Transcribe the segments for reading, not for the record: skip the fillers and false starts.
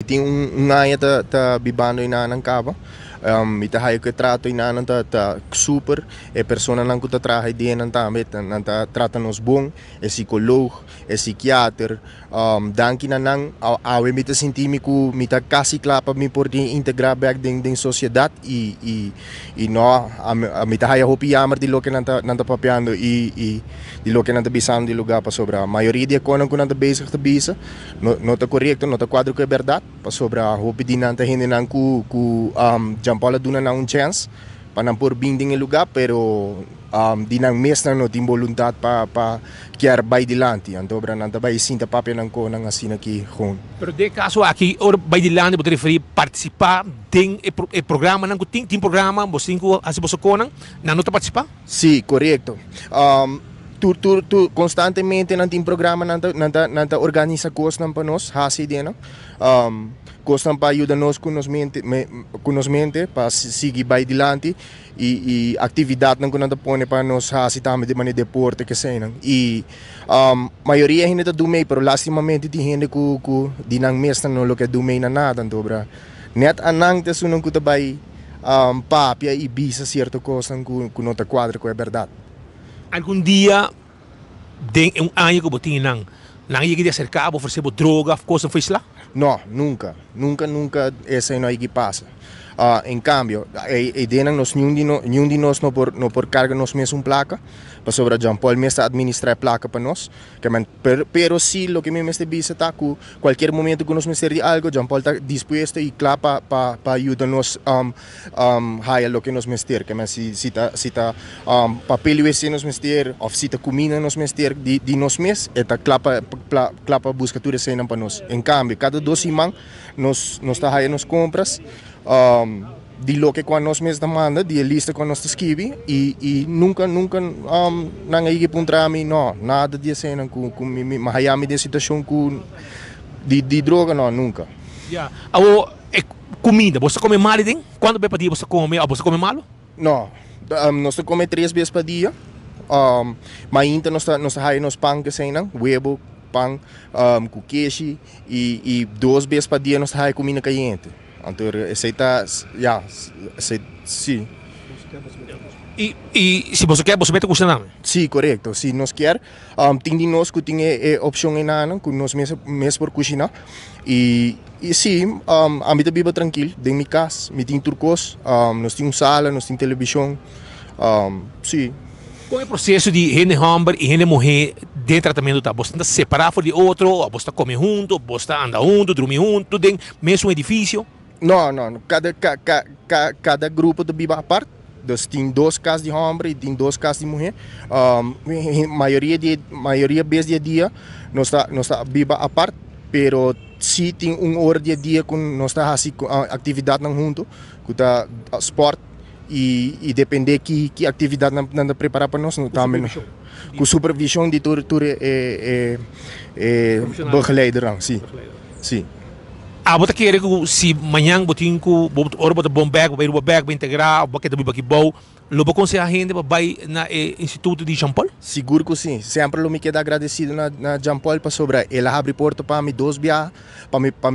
Tem um área tá bibando na cava. Mita hayo que trato ina ta super e persona não que tá traje dia nan ta met nan ta trata nos bom é psicólogo é psiquiatra danki na nang awe mita sentimi ku mita kasi klapa mi por di integrar back din sociedade e no mita hayo hopi yamar di lo que nan ta papiando di lo que nan ta bisando di lugar pa sobra a maioria de konan ku nan ta bezig te bisa no ta correcto no ta quadro que é verdade pa sobra hopi di nan ta hindi nan ku Jean Paul duna na chance para não pôr binding em lugar, pero di nang mes na no tem voluntad pa quer vai dilante, então para não vai sinta papel nang ko nang assim aqui com. Pero de caso aqui or vai dilante pode referir participar tem e programa nang tem programa você cinco assim você conan não tá participar? Sim, correto. Tu constantemente não tem programa não tá organiza coisas não para nós, hasi de não. Gostam para ajudar-nos conhecimento para seguir vai dilante e atividade não quando põe para nós fazer também de maneira deporte que seja e maioria ainda tá do meio, pero lastimamente tem gente que de não mesmo não lo que do meio na nada então bra net anang te sunong que vai papia e bisa certa coisa que não tá quadra que é verdade. Algum dia tem ano que botin não ia de acercar oferecer droga coisa fez lá? Não, nunca essa não é que passa. Em cambio, denan nos nenhum de nós não por carga nos mesmo placa, para sobre Jean Paul mesmo administrar placa para nós, que pero sim, lo que me mestre bisa tá que qualquer momento que nos mestre de algo, Jean Paul está disposto e claro para ajudar-nos haya lo que nos mestre, que se tá papel esse nos mestre, ou se tá comida nos mestre de nós mesmos, eta clapa busca tudo isso para nós. Em cambio, cada 2 semanas nos tá haya nos compras di lo que quando nós mesmos demanda, di lista quando nós escrevi e nunca não é para mim não nada de cena com mahayami de situação com de droga não nunca. Yeah. Comida, você come mal tem? Quando bem para dia você come, você come malo? Não, nós come 3 vezes por dia. Mas ainda nós há nos pão que seja, huevo, pão, com queijo e 2 vezes por dia nós há comida caliente. Então, sim. E se você quer, você vai ter custa Sim, correto. Se nós quer, tem de nós que tem opção em nada, que nós mesmo por cozinhar. E sim, a mim também tranquilo, dentro da minha casa, me tem turcos, nós temos sala, nós temos televisão, sim. Qual é o processo de gente homem e gente mulher de tratamento? Você está separado de outro, você está comendo junto, você está andando junto, dormir junto, dentro do mesmo edifício? Não. Cada grupo de biba à parte. Dus tem 2 casas de homem e tem 2 casas de mulher. Maioria vezes de dia nós está biba à parte, pero se tem hora de dia que nós está fazendo atividade junto, que tá sport e depende que atividade não preparar para nós, também com supervisão de tudo begeleider, sim. Você quer que se amanhã botin que ora bota bom bag, vai integrar, vai também aqui bom, lo vou aconselhar a gente vai na Instituto de Jean Paul? Seguro que sim. Sempre eu me quedo agradecido na Jean Paul para sobre ela abre porta para mim 2 viagens, para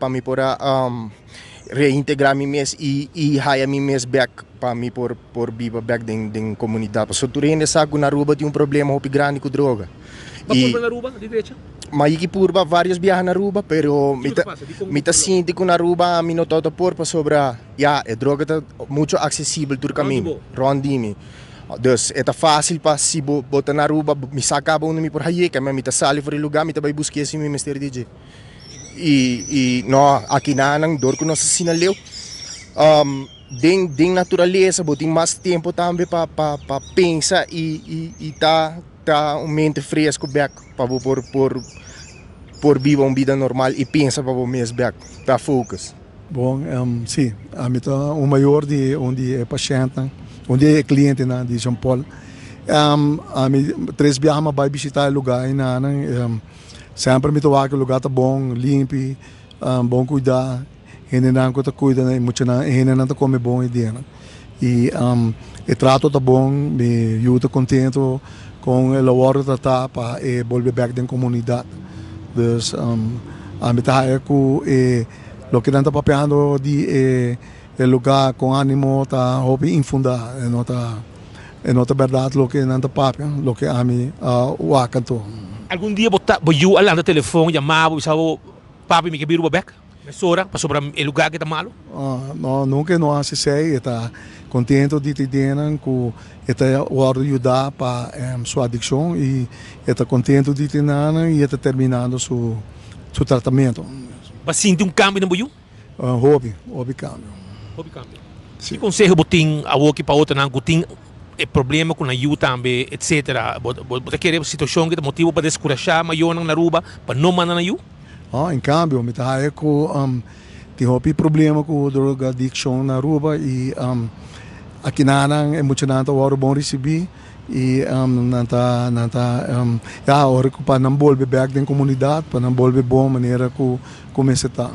me por reintegrar mim mesmo e haya mim mesmo back para mim por viver back da comunidade. Porque tu ainda sabe que na Aruba tem problema muito grande com droga. E na Aruba, de direita? Mas aqui por vários viagens na Aruba, pero me sinto que na Aruba me não todo por sobre a droga tá muito acessível do caminho. Rondimi. Dus é fácil para se botar na Aruba, me sacar bom me por aí, que me tá sali fora lugar, me tá vai buscar esse meu mestre DJ. E não aqui na dor que nós sinaleu. Den natureza, botem mais tempo também para pensar e tá mente fresco back para por viver uma vida normal e pensar para o mesmo back, para focus. Bom, sim, a mim o maior de onde é paciente, onde é cliente de Jean Paul. A mim 3 viagens vai visitar o lugar e sempre me toca o lugar tá bom, limpo, bom cuidar. Ele não cuida, muito não, ele não come bom e dia. E o trato tá bom, me eu tô contente com o laboro da tapa e volver back da comunidade. Dus a mim tá lo que nanta papeando di el lugar con ánimo ta hopi infundar, é nota verdade lo que nanta papia, lo que ami wakanto. Algum dia botar, boiu além do telefone, chamava, pensava, papi me quebiru back, mesora, para sobre o lugar que tá malo. No, nunca não assistei, está contento de te terem que está hora de ajudar para sua adicção e está contente de te ter e está terminando seu tratamento. Para sentir cambio no boiu? Hobby cambio. Houve cambio. Sim. Que conselho botin a outra para outra não tem problema com a ajuda também, etc. Você quer situação que tem motivo para descurajar maior na ruba para não mandar na ajuda? Em cambio, me tá aí com tem problema com drogadicção na rua e aqui nada emocionante hora bom receber e hora para não volver back na comunidade para não volver boa maneira que começa a